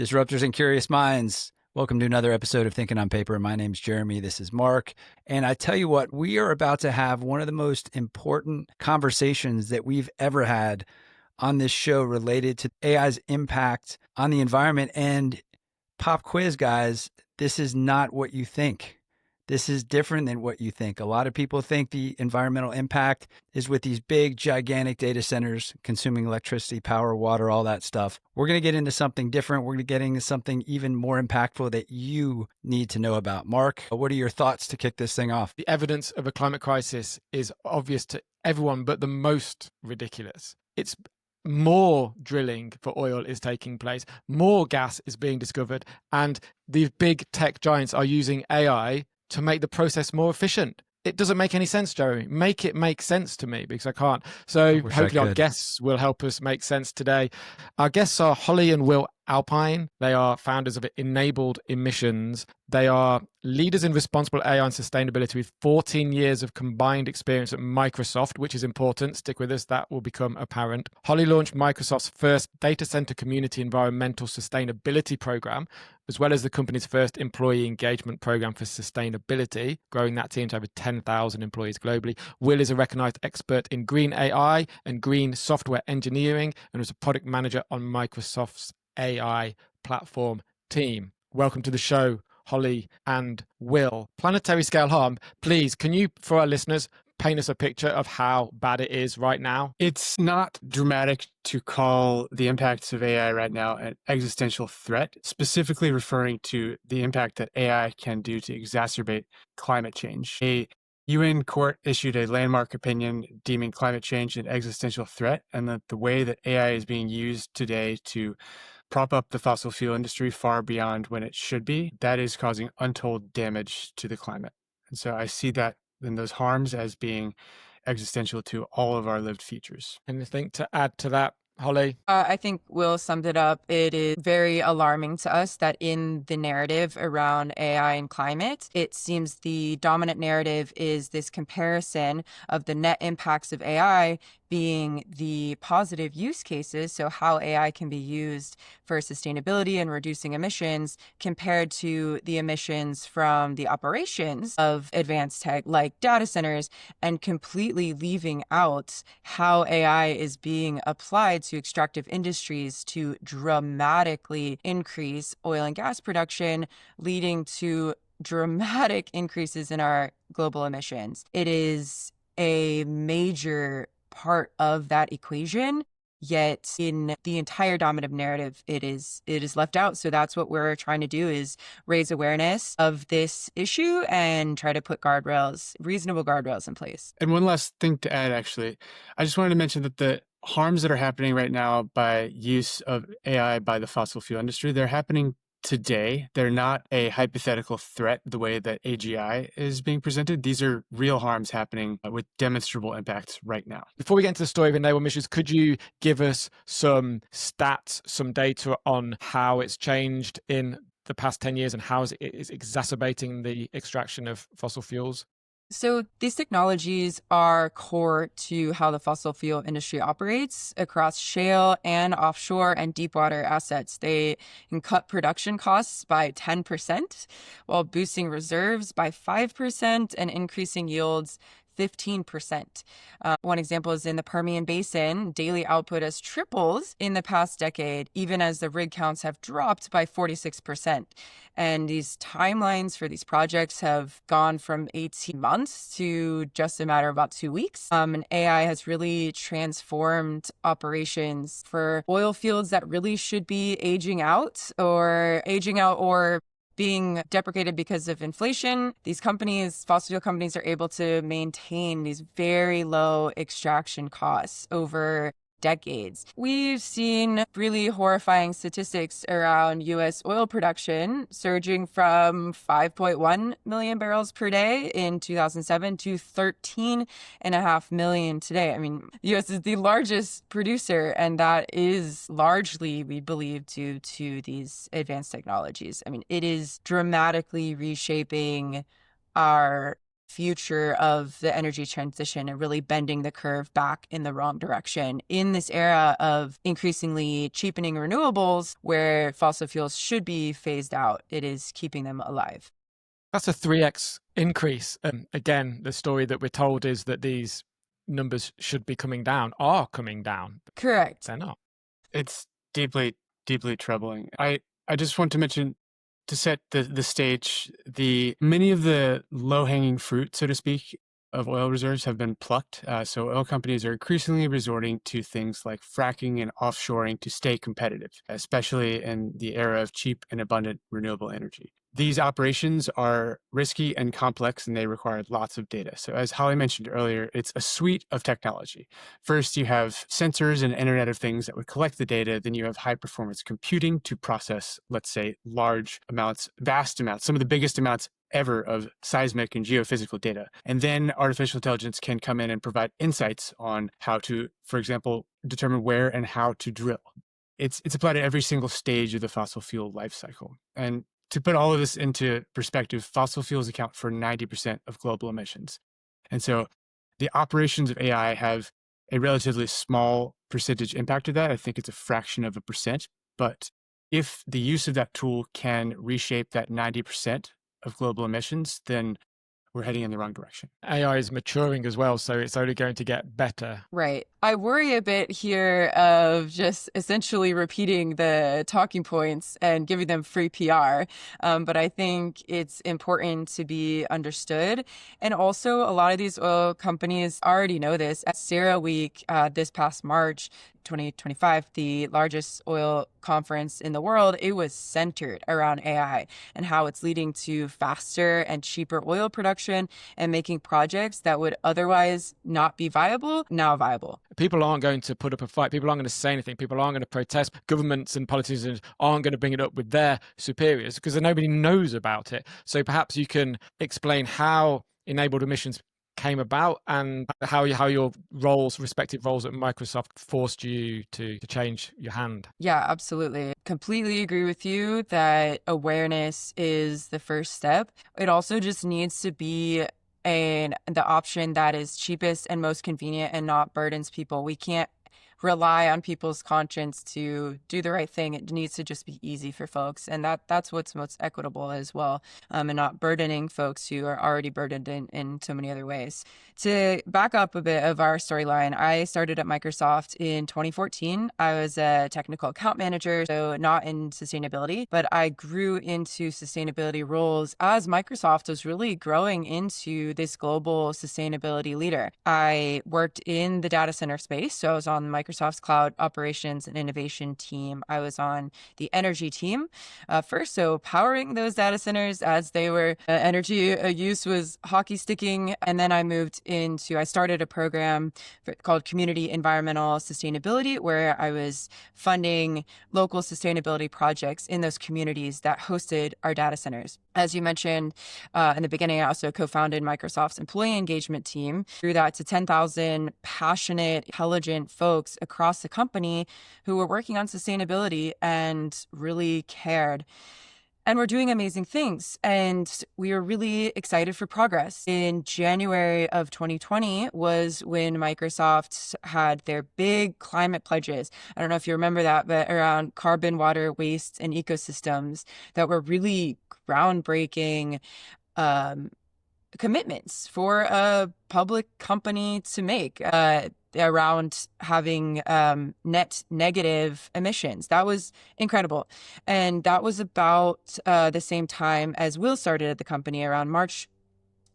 Disruptors and curious minds, welcome to another episode of Thinking on Paper. My name's Jeremy. This is Mark. And I tell you what, we are about to have one of the most important conversations that we've ever had on this show related to AI's impact on the environment. And pop quiz, guys, this is not what you think. This is different than what you think. A lot of people think the environmental impact is with these big, gigantic data centers consuming electricity, power, water, all that stuff. We're going to get into something different. We're going to get into something even more impactful that you need to know about. Mark, what are your thoughts to kick this thing off? The evidence of a climate crisis is obvious to everyone, but the most ridiculous. It's more drilling for oil is taking place, more gas is being discovered, and these big tech giants are using AI to make the process more efficient. It doesn't make any sense, Jeremy. Make it make sense to me, because I can't. So hopefully our guests will help us make sense today. Our guests are Holly and Will Alpine. They are founders of Enabled Emissions. They are leaders in responsible AI and sustainability with 14 years of combined experience at Microsoft, which is important. Stick with us, that will become apparent. Holly launched Microsoft's first data center community environmental sustainability program, as well as the company's first employee engagement program for sustainability, growing that team to over 10,000 employees globally. Will is a recognized expert in green AI and green software engineering and was a product manager on Microsoft's AI platform team. Welcome to the show, Holly and Will. Planetary scale harm, please, can you, for our listeners, paint us a picture of how bad it is right now? It's not dramatic to call the impacts of AI right now an existential threat, specifically referring to the impact that AI can do to exacerbate climate change. A UN court issued a landmark opinion deeming climate change an existential threat, and that the way that AI is being used today to prop up the fossil fuel industry far beyond when it should be, that is causing untold damage to the climate. And so I see that and those harms as being existential to all of our lived futures. Anything to add to that, Holly? I think Will summed it up. It is very alarming to us that in the narrative around AI and climate, it seems the dominant narrative is this comparison of the net impacts of AI being the positive use cases, so how AI can be used for sustainability and reducing emissions, compared to the emissions from the operations of advanced tech like data centers, and completely leaving out how AI is being applied to extractive industries to dramatically increase oil and gas production, leading to dramatic increases in our global emissions. It is a major part of that equation, yet in the entire dominant narrative, it is left out. So that's what we're trying to do, is raise awareness of this issue and try to put reasonable guardrails in place. And one last thing to add, actually, I just wanted to mention that the harms that are happening right now by use of AI by the fossil fuel industry, they're happening today. They're not a hypothetical threat the way that AGI is being presented. These are real harms happening with demonstrable impacts right now. Before we get into the story of Enabled Emissions, could you give us some stats, some data on how it's changed in the past 10 years and how it is exacerbating the extraction of fossil fuels? So these technologies are core to how the fossil fuel industry operates across shale and offshore and deep water assets. They can cut production costs by 10%, while boosting reserves by 5% and increasing yields 15%. One example is in the Permian Basin, daily output has tripled in the past decade, even as the rig counts have dropped by 46%. And these timelines for these projects have gone from 18 months to just a matter of about 2 weeks. And AI has really transformed operations for oil fields that really should be aging out or being deprecated because of inflation. These companies, fossil fuel companies, are able to maintain these very low extraction costs over decades. We've seen really horrifying statistics around U.S. oil production surging from 5.1 million barrels per day in 2007 to 13.5 million today. I mean, the U.S. is the largest producer, and that is largely, we believe, due to these advanced technologies. I mean, it is dramatically reshaping our future of the energy transition and really bending the curve back in the wrong direction in this era of increasingly cheapening renewables where fossil fuels should be phased out. It is keeping them alive. That's a 3x increase. Again, the story that we're told is that these numbers should be coming down, are coming down. Correct. They're not. It's deeply, deeply troubling. I just want to mention, to set the stage, many of the low-hanging fruit, so to speak, of oil reserves have been plucked. So oil companies are increasingly resorting to things like fracking and offshoring to stay competitive, especially in the era of cheap and abundant renewable energy. These operations are risky and complex, and they require lots of data. So as Holly mentioned earlier, it's a suite of technology. First, you have sensors and Internet of Things that would collect the data. Then you have high-performance computing to process, let's say, large amounts, vast amounts, some of the biggest amounts ever of seismic and geophysical data. And then artificial intelligence can come in and provide insights on how to, for example, determine where and how to drill. It's applied at every single stage of the fossil fuel life cycle. And to put all of this into perspective, fossil fuels account for 90% of global emissions. And so the operations of AI have a relatively small percentage impact of that. I think it's a fraction of a percent. But if the use of that tool can reshape that 90% of global emissions, then we're heading in the wrong direction. AI is maturing as well, so it's only going to get better. Right. I worry a bit here of just essentially repeating the talking points and giving them free PR. But I think it's important to be understood. And also, a lot of these oil companies already know this. At CERAWeek this past March, 2025, the largest oil conference in the world, it was centered around AI and how it's leading to faster and cheaper oil production and making projects that would otherwise not be viable, now viable. People aren't going to put up a fight. People aren't going to say anything. People aren't going to protest. Governments and politicians aren't going to bring it up with their superiors because nobody knows about it. So perhaps you can explain how enabled emissions came about and how your respective roles at Microsoft forced you to change your hand. Yeah, absolutely. Completely agree with you that awareness is the first step. It also just needs to be the option that is cheapest and most convenient and not burdens people. We can't rely on people's conscience to do the right thing. It needs to just be easy for folks. And that's what's most equitable as well, and not burdening folks who are already burdened in so many other ways. To back up a bit of our storyline, I started at Microsoft in 2014. I was a technical account manager, so not in sustainability, but I grew into sustainability roles as Microsoft was really growing into this global sustainability leader. I worked in the data center space, so I was on Microsoft's cloud operations and innovation team. I was on the energy team first, so powering those data centers as they were energy use was hockey sticking. And then I started a program called Community Environmental Sustainability, where I was funding local sustainability projects in those communities that hosted our data centers. As you mentioned in the beginning, I also co-founded Microsoft's employee engagement team. Grew that to 10,000 passionate, intelligent folks across the company who were working on sustainability and really cared. And we're doing amazing things. And we were really excited for progress. In January of 2020 was when Microsoft had their big climate pledges. I don't know if you remember that, but around carbon, water, waste, and ecosystems that were really groundbreaking commitments for a public company to make around having net negative emissions. That was incredible. And that was about the same time as Will started at the company, around March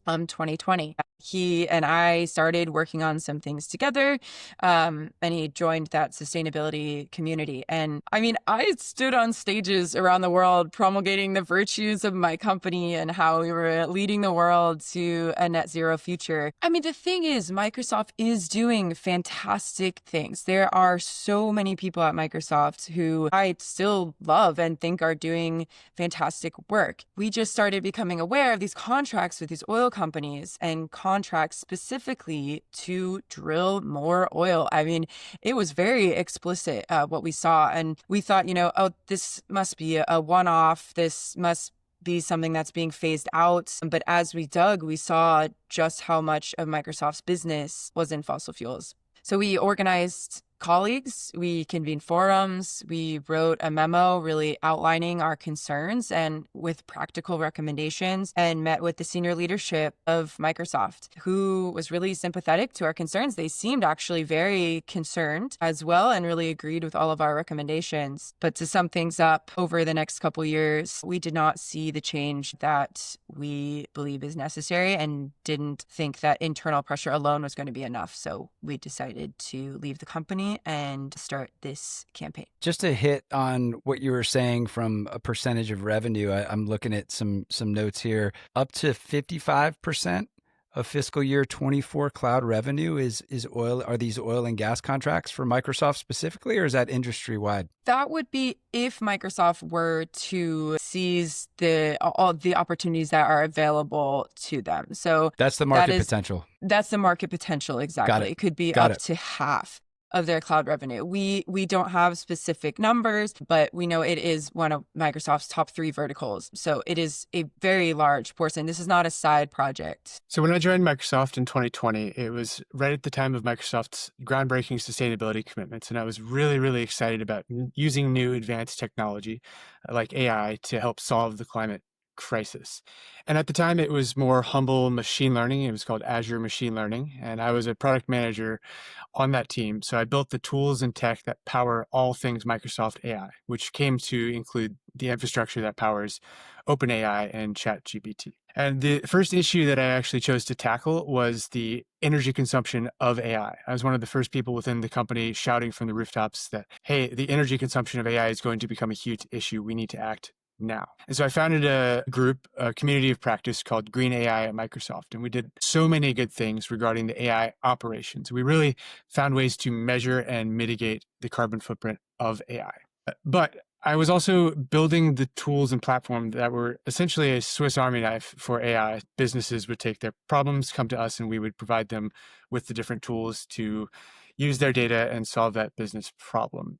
2020. He and I started working on some things together, and he joined that sustainability community. And I mean, I stood on stages around the world promulgating the virtues of my company and how we were leading the world to a net zero future. I mean, the thing is, Microsoft is doing fantastic things. There are so many people at Microsoft who I still love and think are doing fantastic work. We just started becoming aware of these contracts with these oil companies and contracts specifically to drill more oil. I mean, it was very explicit what we saw. And we thought, oh, this must be a one-off. This must be something that's being phased out. But as we dug, we saw just how much of Microsoft's business was in fossil fuels. So we organized colleagues, we convened forums, we wrote a memo really outlining our concerns and with practical recommendations, and met with the senior leadership of Microsoft, who was really sympathetic to our concerns. They seemed actually very concerned as well and really agreed with all of our recommendations. But to sum things up, over the next couple years, we did not see the change that we believe is necessary and didn't think that internal pressure alone was going to be enough. So we decided to leave the company and start this campaign. Just to hit on what you were saying from a percentage of revenue, I'm looking at some notes here. Up to 55% of fiscal year 24 cloud revenue is oil. Are these oil and gas contracts for Microsoft specifically, or is that industry wide? That would be if Microsoft were to seize all the opportunities that are available to them. So that's the market potential. That's the market potential, exactly. Got it. It could be up to half of their cloud revenue. We don't have specific numbers, but we know it is one of Microsoft's top 3 verticals. So it is a very large portion. This is not a side project. So when I joined Microsoft in 2020, it was right at the time of Microsoft's groundbreaking sustainability commitments. And I was really, really excited about using new advanced technology like AI to help solve the climate crisis. And at the time, it was more humble machine learning. It was called Azure Machine Learning. And I was a product manager on that team. So I built the tools and tech that power all things Microsoft AI, which came to include the infrastructure that powers OpenAI and ChatGPT. And the first issue that I actually chose to tackle was the energy consumption of AI. I was one of the first people within the company shouting from the rooftops that, hey, the energy consumption of AI is going to become a huge issue. We need to act now. And so I founded a group, a community of practice called Green AI at Microsoft. And we did so many good things regarding the AI operations. We really found ways to measure and mitigate the carbon footprint of AI. But I was also building the tools and platform that were essentially a Swiss Army knife for AI. Businesses would take their problems, come to us, and we would provide them with the different tools to use their data and solve that business problem.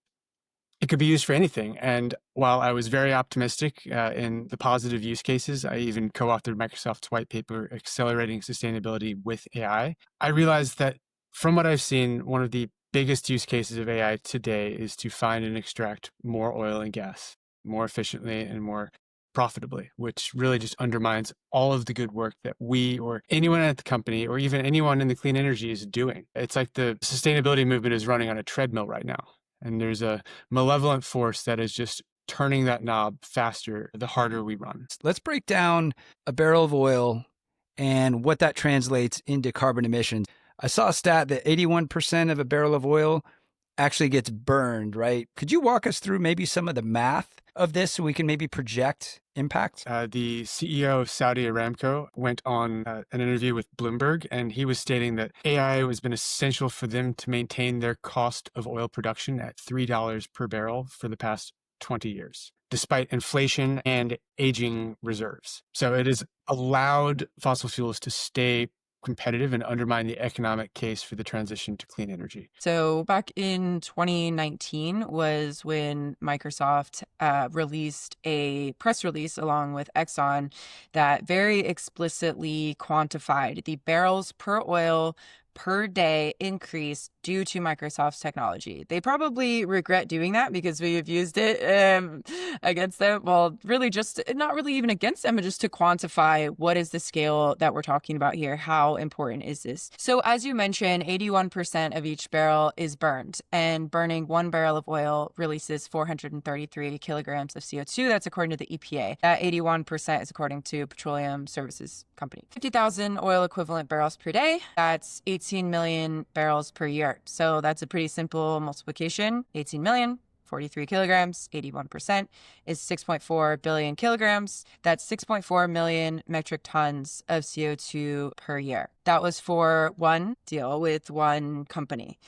It could be used for anything. And while I was very optimistic in the positive use cases, I even co-authored Microsoft's white paper, Accelerating Sustainability with AI. I realized that from what I've seen, one of the biggest use cases of AI today is to find and extract more oil and gas more efficiently and more profitably, which really just undermines all of the good work that we or anyone at the company or even anyone in the clean energy is doing. It's like the sustainability movement is running on a treadmill right now. And there's a malevolent force that is just turning that knob faster the harder we run. Let's break down a barrel of oil and what that translates into carbon emissions. I saw a stat that 81% of a barrel of oil actually gets burned, right? Could you walk us through maybe some of the math of this so we can maybe project impact? The CEO of Saudi Aramco went on an interview with Bloomberg, and he was stating that AI has been essential for them to maintain their cost of oil production at $3 per barrel for the past 20 years, despite inflation and aging reserves. So it has allowed fossil fuels to stay competitive and undermine the economic case for the transition to clean energy. So back in 2019 was when Microsoft released a press release along with Exxon that very explicitly quantified the barrels per oil per day increase due to Microsoft's technology. They probably regret doing that because we have used it against them. Well, really just not really even against them, but just to quantify what is the scale that we're talking about here. How important is this? So as you mentioned, 81% of each barrel is burned, and burning 1 barrel of oil releases 433 kilograms of CO2. That's according to the EPA. That 81% is according to Petroleum Services Company. 50,000 oil equivalent barrels per day. That's 18 million barrels per year. So that's a pretty simple multiplication. 18 million, 43 kilograms, 81% is 6.4 billion kilograms. That's 6.4 million metric tons of CO2 per year. That was for one deal with one company.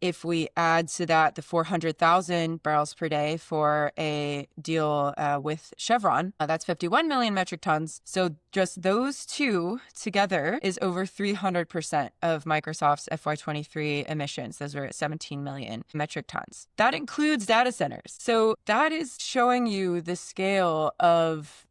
If we add to that the 400,000 barrels per day for a deal with Chevron, that's 51 million metric tons. So just those two together is over 300% of Microsoft's FY23 emissions. Those were at 17 million metric tons. That includes data centers. So that is showing you the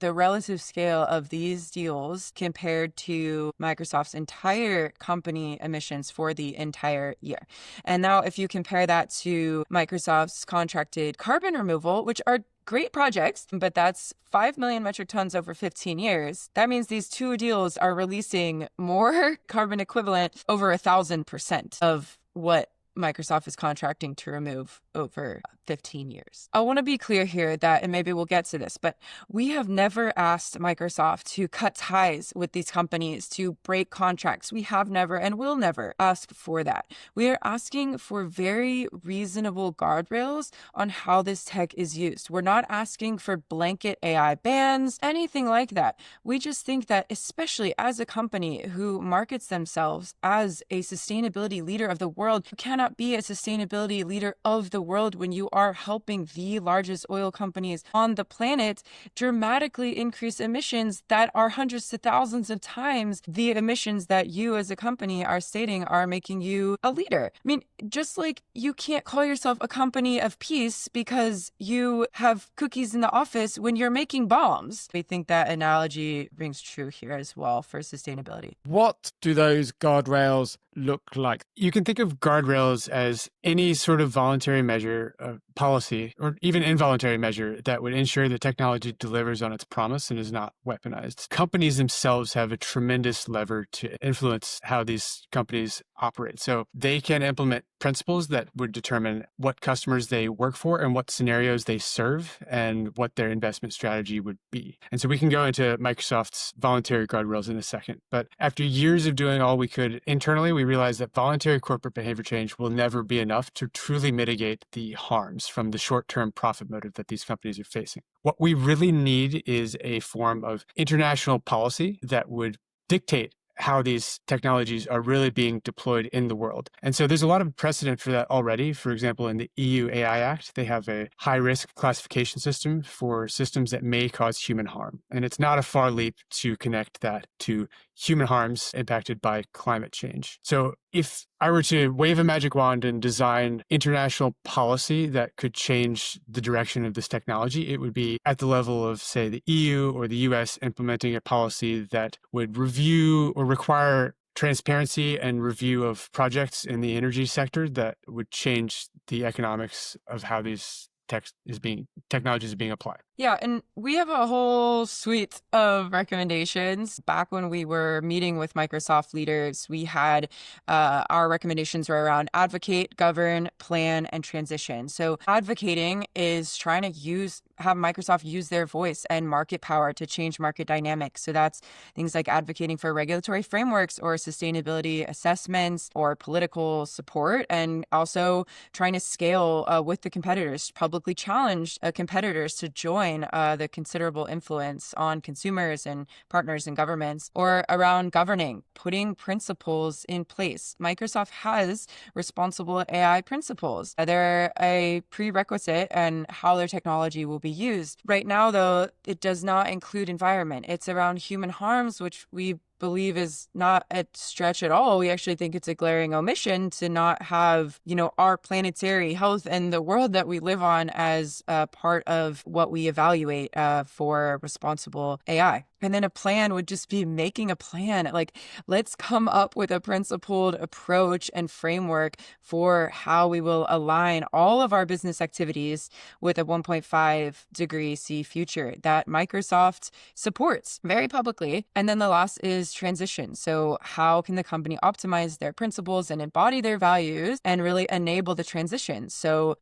relative scale of these deals compared to Microsoft's entire company emissions for the entire year. And now if you compare that to Microsoft's contracted carbon removal, which are great projects, but that's 5 million metric tons over 15 years. That means these two deals are releasing more carbon equivalent, over 1,000% of what Microsoft is contracting to remove over 15 years. I want to be clear here that, and maybe we'll get to this, but we have never asked Microsoft to cut ties with these companies, to break contracts. We have never and will never ask for that. We are asking for very reasonable guardrails on how this tech is used. We're not asking for blanket AI bans, anything like that. We just think that, especially as a company who markets themselves as a sustainability leader of the world, you cannot be a sustainability leader of the world when you are helping the largest oil companies on the planet dramatically increase emissions that are hundreds to thousands of times the emissions that you as a company are stating are making you a leader. I mean, just like you can't call yourself a company of peace because you have cookies in the office when you're making bombs. We think that analogy rings true here as well for sustainability. What do those guardrails look like? You can think of guardrails as any sort of voluntary measure of policy or even involuntary measure that would ensure that technology delivers on its promise and is not weaponized. Companies themselves have a tremendous lever to influence how these companies operate. So they can implement principles that would determine what customers they work for and what scenarios they serve and what their investment strategy would be. And so we can go into Microsoft's voluntary guardrails in a second. But after years of doing all we could internally, we realized that voluntary corporate behavior change will never be enough to truly mitigate the harms from the short-term profit motive that these companies are facing. What we really need is a form of international policy that would dictate how these technologies are really being deployed in the world. And so there's a lot of precedent for that already. For example, in the EU AI Act, they have a high-risk classification system for systems that may cause human harm. And it's not a far leap to connect that to human harms impacted by climate change. So if I were to wave a magic wand and design international policy that could change the direction of this technology, it would be at the level of, say, the EU or the US implementing a policy that would review or require transparency and review of projects in the energy sector that would change the economics of how these technologies are being applied. Yeah, and we have a whole suite of recommendations. Back when we were meeting with Microsoft leaders, we had our recommendations were around advocate, govern, plan, and transition. So advocating is trying to have Microsoft use their voice and market power to change market dynamics. So that's things like advocating for regulatory frameworks or sustainability assessments or political support, and also trying to scale with the competitors, publicly challenge competitors to join the considerable influence on consumers and partners and governments, or around governing, putting principles in place. Microsoft has responsible AI principles. They're a prerequisite in how their technology will be used. Right now, though, it does not include environment. It's around human harms, which we believe is not a stretch at all. We actually think it's a glaring omission to not have, our planetary health and the world that we live on as a part of what we evaluate for responsible AI. And then a plan would just be making a plan. Like, let's come up with a principled approach and framework for how we will align all of our business activities with a 1.5 degree C future that Microsoft supports very publicly. And then the last is transition. So how can the company optimize their principles and embody their values and really enable the transition? So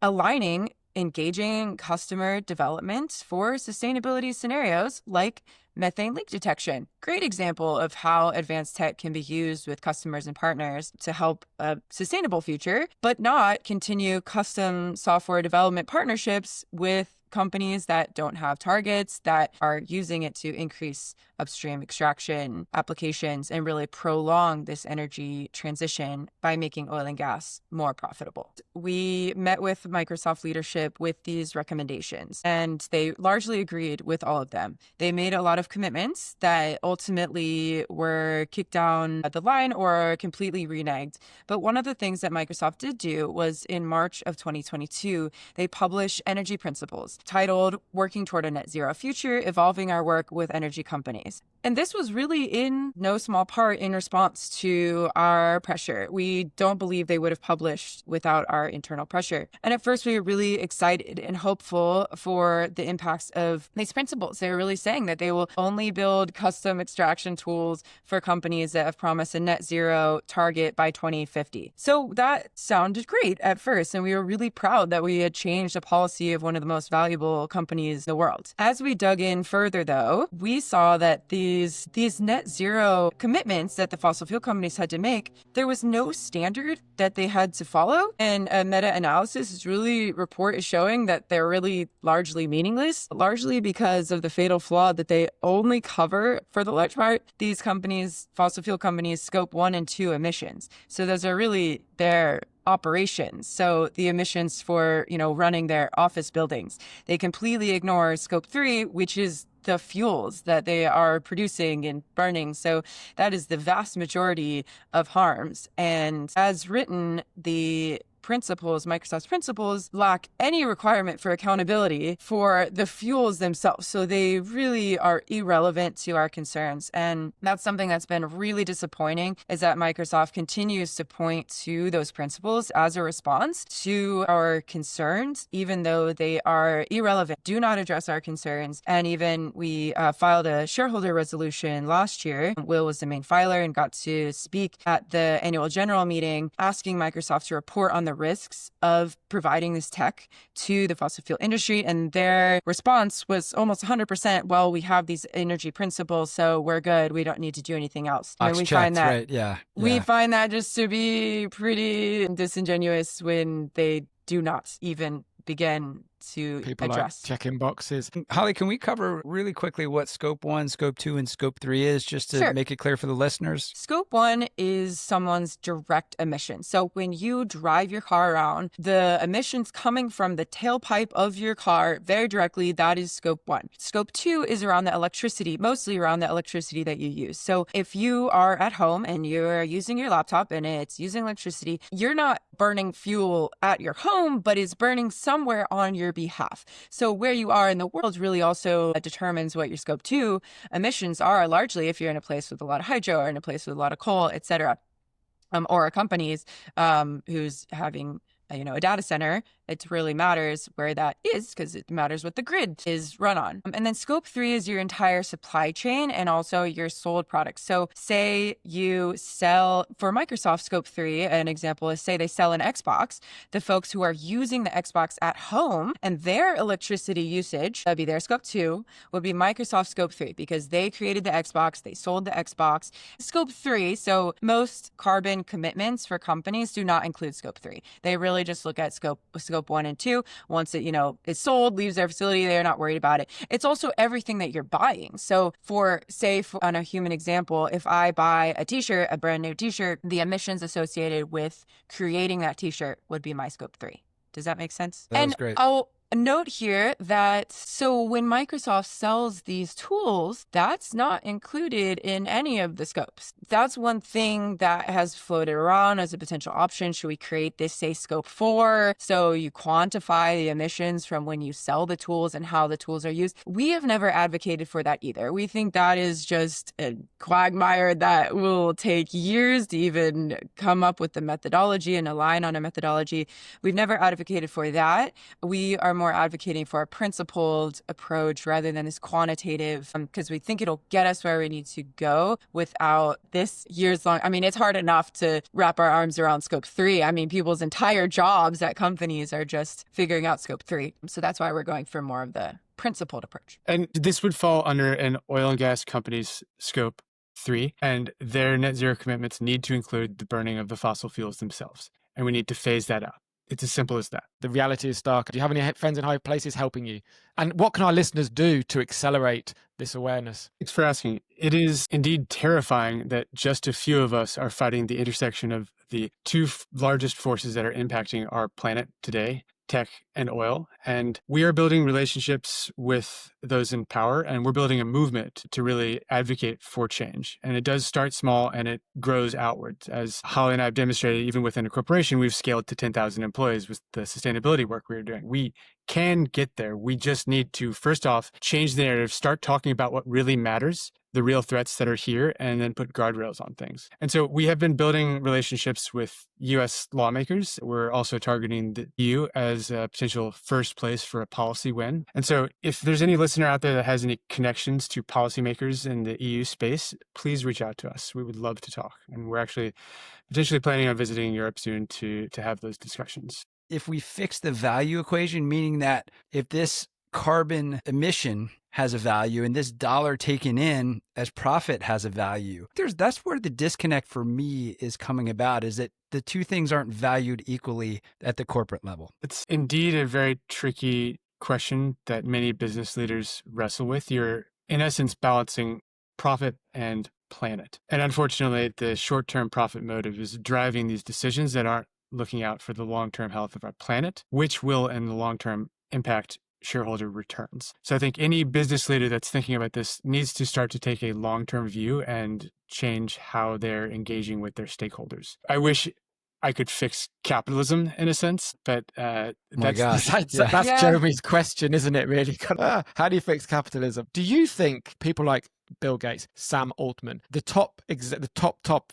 engaging customer development for sustainability scenarios like methane leak detection. Great example of how advanced tech can be used with customers and partners to help a sustainable future, but not continue custom software development partnerships with companies that don't have targets, that are using it to increase upstream extraction applications and really prolong this energy transition by making oil and gas more profitable. We met with Microsoft leadership with these recommendations, and they largely agreed with all of them. They made a lot of commitments that ultimately were kicked down the line or completely reneged. But one of the things that Microsoft did do was in March of 2022, they published energy principles titled Working Toward a Net Zero Future, Evolving Our Work with Energy Companies. And this was really in no small part in response to our pressure. We don't believe they would have published without our internal pressure. And at first, we were really excited and hopeful for the impacts of these principles. They were really saying that they will only build custom extraction tools for companies that have promised a net zero target by 2050. So that sounded great at first. And we were really proud that we had changed the policy of one of the most valuable companies in the world. As we dug in further, though, we saw that these net zero commitments that the fossil fuel companies had to make, there was no standard that they had to follow. And a meta-analysis report is showing that they're really largely meaningless, largely because of the fatal flaw that they only cover, for the large part, these companies, fossil fuel companies, scope 1 and 2 emissions. So those are really their operations. So the emissions for, running their office buildings. They completely ignore scope 3, which is the fuels that they are producing and burning. So that is the vast majority of harms. And as written, the Microsoft's principles, lack any requirement for accountability for the fuels themselves. So they really are irrelevant to our concerns. And that's something that's been really disappointing, is that Microsoft continues to point to those principles as a response to our concerns, even though they are irrelevant, do not address our concerns. And even we filed a shareholder resolution last year. Will was the main filer and got to speak at the annual general meeting, asking Microsoft to report on the risks of providing this tech to the fossil fuel industry. And their response was almost 100%, well, we have these energy principles, so we're good. We don't need to do anything else. And we find that, right? Yeah. We find that just to be pretty disingenuous when they do not even begin to People address. like checking boxes. Holly, can we cover really quickly what scope 1, scope 2, and scope 3 is, just to make it clear for the listeners? Scope 1 is someone's direct emissions. So when you drive your car around, the emissions coming from the tailpipe of your car very directly, that is scope 1. Scope 2 is around the electricity, mostly around the electricity that you use. So if you are at home and you're using your laptop and it's using electricity, you're not burning fuel at your home, but it's burning somewhere on your behalf. So where you are in the world really also determines what your scope 2 emissions are, largely if you're in a place with a lot of hydro or in a place with a lot of coal, et cetera. Or companies who's having a data center. It really matters where that is, because it matters what the grid is run on. And then scope 3 is your entire supply chain and also your sold products. So say you sell, for Microsoft scope 3, an example is, say they sell an Xbox, the folks who are using the Xbox at home and their electricity usage, that'd be their scope 2, would be Microsoft scope 3, because they created the Xbox, they sold the Xbox. Scope 3, so most carbon commitments for companies do not include scope 3. They really just look at scope 1 and 2. Once it, is sold, leaves their facility, they're not worried about it. It's also everything that you're buying. So on a human example, if I buy a t-shirt, a brand new t-shirt, the emissions associated with creating that t-shirt would be my scope 3. Does that make sense? That was great. I'll note here that so when Microsoft sells these tools, that's not included in any of the scopes. That's one thing that has floated around as a potential option. Should we create this, say, scope 4, so you quantify the emissions from when you sell the tools and how the tools are used? We have never advocated for that either. We think that is just a quagmire that will take years to even come up with the methodology and align on a methodology. We've never advocated for that. We are more advocating for a principled approach rather than this quantitative, because we think it'll get us where we need to go without this years long. I mean, it's hard enough to wrap our arms around scope 3. I mean, people's entire jobs at companies are just figuring out scope 3. So that's why we're going for more of the principled approach. And this would fall under an oil and gas company's scope 3, and their net zero commitments need to include the burning of the fossil fuels themselves. And we need to phase that out. It's as simple as that. The reality is stark. Do you have any friends in high places helping you? And what can our listeners do to accelerate this awareness? Thanks for asking. It is indeed terrifying that just a few of us are fighting the intersection of the two largest forces that are impacting our planet today, tech and oil. And we are building relationships with those in power, and we're building a movement to really advocate for change. And it does start small and it grows outwards. As Holly and I have demonstrated, even within a corporation, we've scaled to 10,000 employees with the sustainability work we're doing. We can get there. We just need to, first off, change the narrative, start talking about what really matters, the real threats that are here, and then put guardrails on things. And so we have been building relationships with US lawmakers. We're also targeting the EU as a potential first place for a policy win. And so if there's any listener out there that has any connections to policymakers in the EU space, please reach out to us. We would love to talk. And we're actually potentially planning on visiting Europe soon to have those discussions. If we fix the value equation, meaning that if this carbon emission has a value and this dollar taken in as profit has a value, that's where the disconnect for me is coming about, is that the two things aren't valued equally at the corporate level. It's indeed a very tricky question that many business leaders wrestle with. You're, in essence, balancing profit and planet. And unfortunately, the short-term profit motive is driving these decisions that aren't looking out for the long-term health of our planet, which will in the long term impact shareholder returns. So I think any business leader that's thinking about this needs to start to take a long-term view and change how they're engaging with their stakeholders. I wish I could fix capitalism in a sense, but that's Jeremy's question, isn't it, really? How do you fix capitalism? Do you think people like Bill Gates, Sam Altman, the top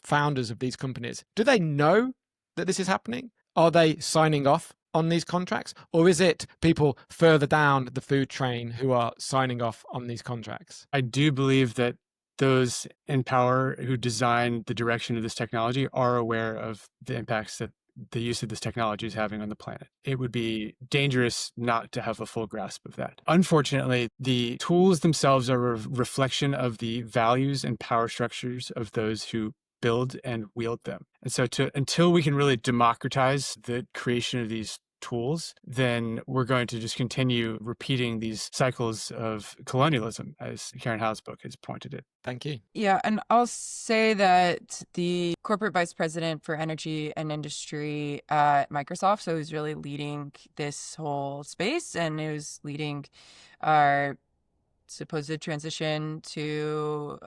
founders of these companies, do they know that this is happening? Are they signing off on these contracts? Or is it people further down the food train who are signing off on these contracts? I do believe that those in power who design the direction of this technology are aware of the impacts that the use of this technology is having on the planet. It would be dangerous not to have a full grasp of that. Unfortunately, the tools themselves are a reflection of the values and power structures of those who build and wield them. And so until we can really democratize the creation of these tools, then we're going to just continue repeating these cycles of colonialism, as Karen Howe's book has pointed it. Thank you. Yeah, and I'll say that the corporate vice president for energy and industry at Microsoft, so who's really leading this whole space and who's leading our supposed transition to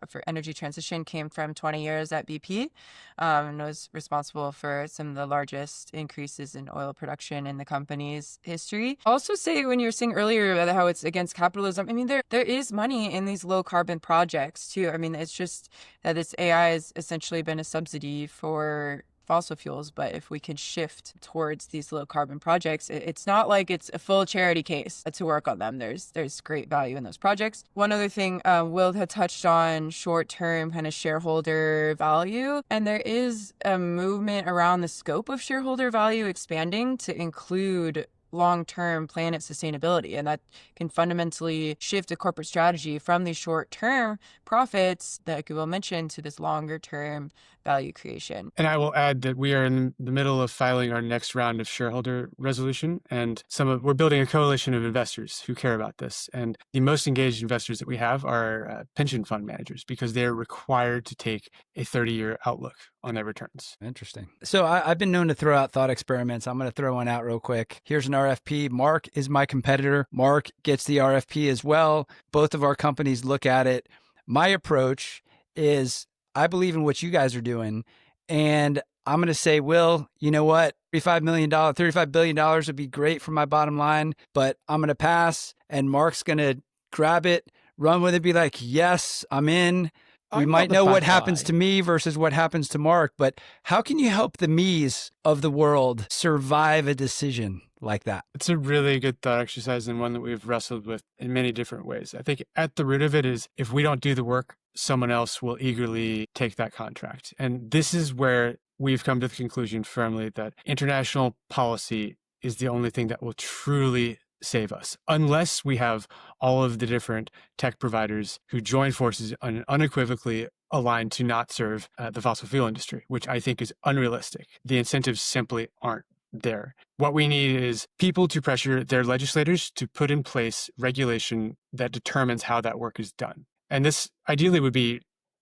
for energy transition, came from 20 years at BP and was responsible for some of the largest increases in oil production in the company's history. Also say, when you were saying earlier about how it's against capitalism, I mean, there is money in these low carbon projects too. I mean, it's just that this AI has essentially been a subsidy for fossil fuels, but if we could shift towards these low carbon projects, it's not like it's a full charity case to work on them. There's great value in those projects. One other thing, Will had touched on short-term kind of shareholder value, and there is a movement around the scope of shareholder value expanding to include long-term planet sustainability, and that can fundamentally shift a corporate strategy from these short-term profits that Will mentioned to this longer-term value creation. And I will add that we are in the middle of filing our next round of shareholder resolution, and we're building a coalition of investors who care about this. And the most engaged investors that we have are pension fund managers, because they're required to take a 30-year outlook on their returns. Interesting. So I've been known to throw out thought experiments. I'm going to throw one out real quick. Here's an RFP. Mark is my competitor. Mark gets the RFP as well. Both of our companies look at it. My approach is, I believe in what you guys are doing, and I'm going to say, Will, you know what? $35 billion would be great for my bottom line, but I'm going to pass, and Mark's going to grab it, run with it, be like, yes, I'm in. We might know what happens to me versus what happens to Mark, but how can you help the me's of the world survive a decision like that? It's a really good thought exercise, and one that we've wrestled with in many different ways. I think at the root of it is, if we don't do the work, someone else will eagerly take that contract. And this is where we've come to the conclusion firmly that international policy is the only thing that will truly save us, unless we have all of the different tech providers who join forces and unequivocally aligned to not serve the fossil fuel industry, which I think is unrealistic. The incentives simply aren't there. What we need is people to pressure their legislators to put in place regulation that determines how that work is done. And this ideally would be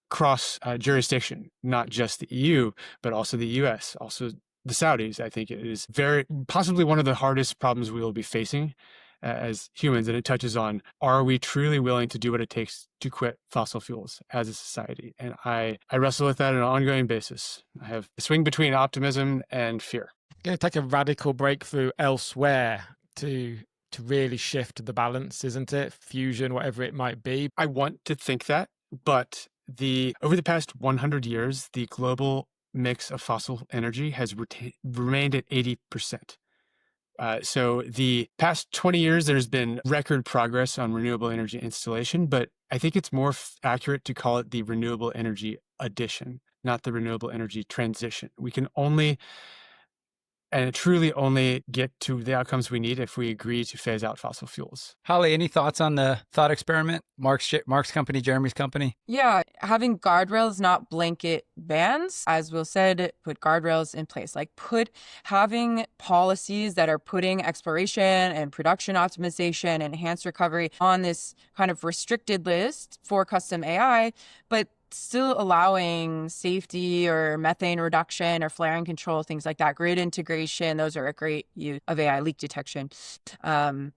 cross jurisdiction, not just the EU, but also the US, also the Saudis. I think it is very possibly one of the hardest problems we will be facing as humans. And it touches on, are we truly willing to do what it takes to quit fossil fuels as a society? And I wrestle with that on an ongoing basis. I have a swing between optimism and fear. Going to take a radical breakthrough elsewhere to really shift the balance, isn't it? Fusion, whatever it might be. I want to think that, but over the past 100 years, the global mix of fossil energy has remained at 80%. So the past 20 years, there's been record progress on renewable energy installation, but I think it's more accurate to call it the renewable energy addition, not the renewable energy transition. We can only and truly only get to the outcomes we need if we agree to phase out fossil fuels. Holly, any thoughts on the thought experiment? Mark's company, Jeremy's company? Yeah, having guardrails, not blanket bans, as Will said, put guardrails in place. Like having policies that are putting exploration and production optimization, enhanced recovery on this kind of restricted list for custom AI, but still allowing safety or methane reduction or flaring control, things like that. Grid integration, those are a great use of AI, leak detection, that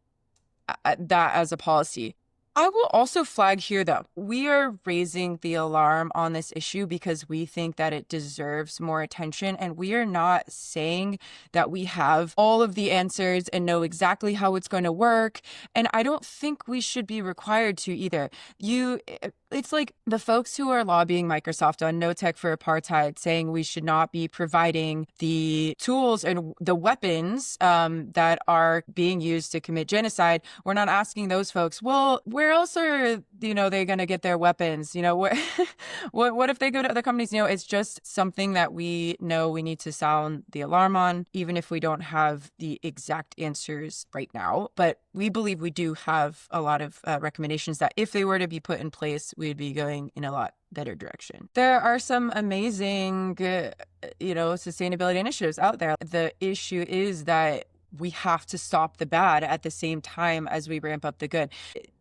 as a policy. I will also flag here, though, we are raising the alarm on this issue because we think that it deserves more attention. And we are not saying that we have all of the answers and know exactly how it's going to work. And I don't think we should be required to either. It's like the folks who are lobbying Microsoft on no tech for apartheid, saying we should not be providing the tools and the weapons that are being used to commit genocide. We're not asking those folks, well, where else are they going to get their weapons? What if they go to other companies? It's just something that we know we need to sound the alarm on, even if we don't have the exact answers right now. But we believe we do have a lot of recommendations that if they were to be put in place, we'd be going in a lot better direction. There are some amazing, sustainability initiatives out there. The issue is that we have to stop the bad at the same time as we ramp up the good.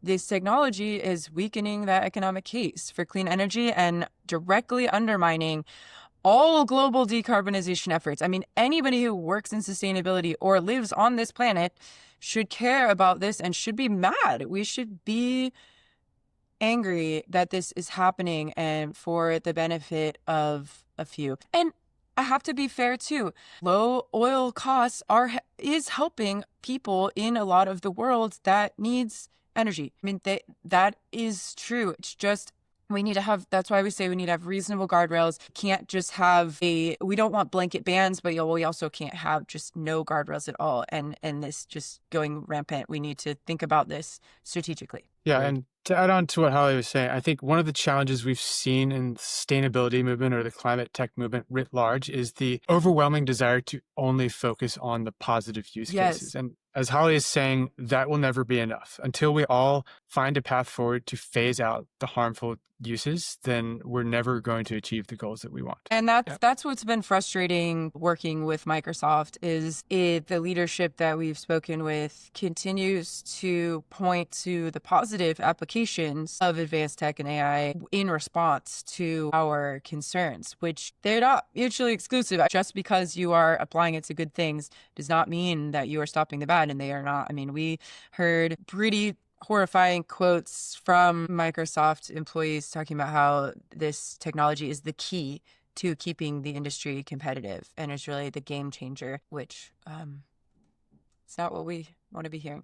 This technology is weakening that economic case for clean energy and directly undermining all global decarbonization efforts. I mean, anybody who works in sustainability or lives on this planet should care about this and should be mad. We should be angry that this is happening and for the benefit of a few. And I have to be fair too. Low oil costs is helping people in a lot of the world that needs energy. I mean, that is true. It's just that's why we say we need to have reasonable guardrails. Can't just have we don't want blanket bans, but we also can't have just no guardrails at all. And this just going rampant. We need to think about this strategically. Yeah, and to add on to what Holly was saying, I think one of the challenges we've seen in the sustainability movement or the climate tech movement writ large is the overwhelming desire to only focus on the positive use cases. And as Holly is saying, that will never be enough. Until we all find a path forward to phase out the harmful uses, then we're never going to achieve the goals that we want. And that's what's been frustrating working with Microsoft is the leadership that we've spoken with continues to point to the positive applications of advanced tech and AI in response to our concerns, which they're not mutually exclusive. Just because you are applying it to good things does not mean that you are stopping the bad, and they are not. I mean, we heard pretty horrifying quotes from Microsoft employees talking about how this technology is the key to keeping the industry competitive and is really the game changer, which it's not what we want to be hearing.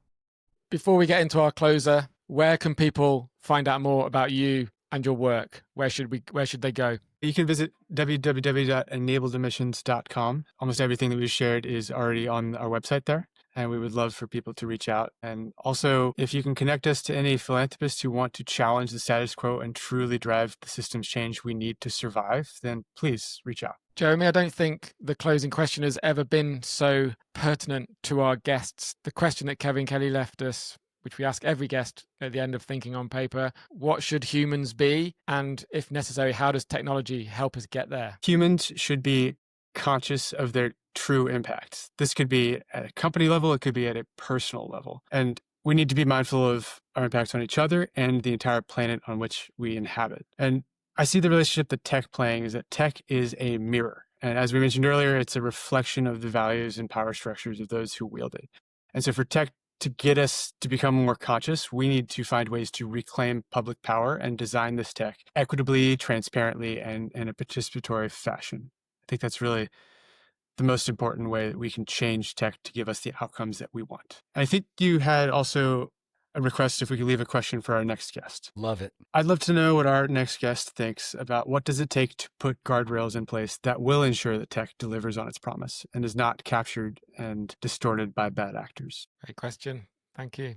Before we get into our closer, where can people find out more about you and your work? Where should they go? You can visit www.enabledemissions.com. Almost everything that we've shared is already on our website there. And we would love for people to reach out. And also, if you can connect us to any philanthropists who want to challenge the status quo and truly drive the systems change we need to survive, then please reach out. Jeremy, I don't think the closing question has ever been so pertinent to our guests. The question that Kevin Kelly left us, which we ask every guest at the end of Thinking on Paper, what should humans be? And if necessary, how does technology help us get there? Humans should be conscious of their true impacts. This could be at a company level, it could be at a personal level. And we need to be mindful of our impacts on each other and the entire planet on which we inhabit. And I see the relationship that tech playing is that tech is a mirror. And as we mentioned earlier, it's a reflection of the values and power structures of those who wield it. And so for tech to get us to become more conscious, we need to find ways to reclaim public power and design this tech equitably, transparently, and in a participatory fashion. I think that's really the most important way that we can change tech to give us the outcomes that we want. I think you had also a request if we could leave a question for our next guest. Love it. I'd love to know what our next guest thinks about what does it take to put guardrails in place that will ensure that tech delivers on its promise and is not captured and distorted by bad actors. Great question. Thank you.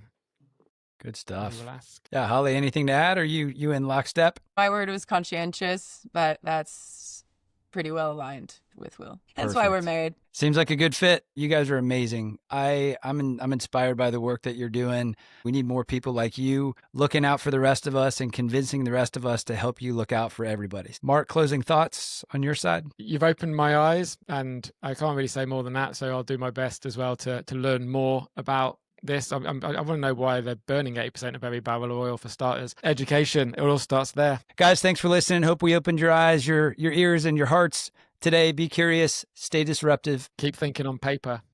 Good stuff. I will ask. Yeah, Holly, anything to add? Are you in lockstep? My word was conscientious, but that's pretty well aligned with Will. That's why we're Perfect. married. Seems like a good fit. You guys are amazing. I'm inspired by the work that you're doing. We need more people like you looking out for the rest of us and convincing the rest of us to help you look out for everybody. Mark, closing thoughts on your side? You've opened my eyes, and I can't really say more than that. So I'll do my best as well to learn more about this. I want to know why they're burning 80% of every barrel of oil for starters. Education, it all starts there. Guys, thanks for listening. Hope we opened your eyes, your ears, and your hearts today. Be curious, stay disruptive. Keep thinking on paper.